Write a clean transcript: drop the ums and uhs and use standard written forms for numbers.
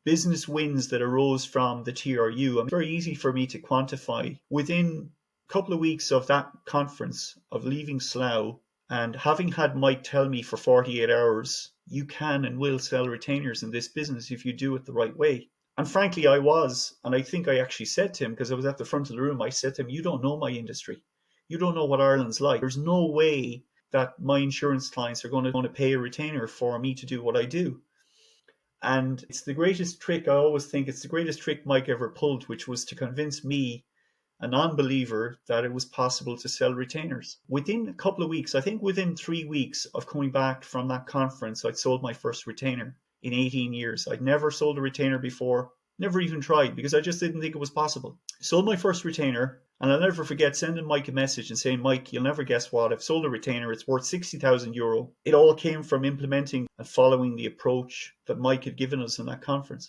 business wins that arose from the TRU. It's very easy for me to quantify. Within a couple of weeks of that conference, of leaving Slough, and having had Mike tell me for 48 hours, you can and will sell retainers in this business if you do it the right way. And frankly, I was. And I think I actually said to him, because I was at the front of the room, I said to him, you don't know my industry. You don't know what Ireland's like. There's no way that my insurance clients are going to pay a retainer for me to do what I do. And it's the greatest trick. I always think it's the greatest trick Mike ever pulled, which was to convince me, a non-believer, that it was possible to sell retainers. Within a couple of weeks, I think within 3 weeks of coming back from that conference, I'd sold my first retainer in 18 years. I'd never sold a retainer before, never even tried, because I just didn't think it was possible. Sold my first retainer, and I'll never forget sending Mike a message and saying, Mike, you'll never guess what, I've sold a retainer, it's worth €60,000. It all came from implementing and following the approach that Mike had given us in that conference.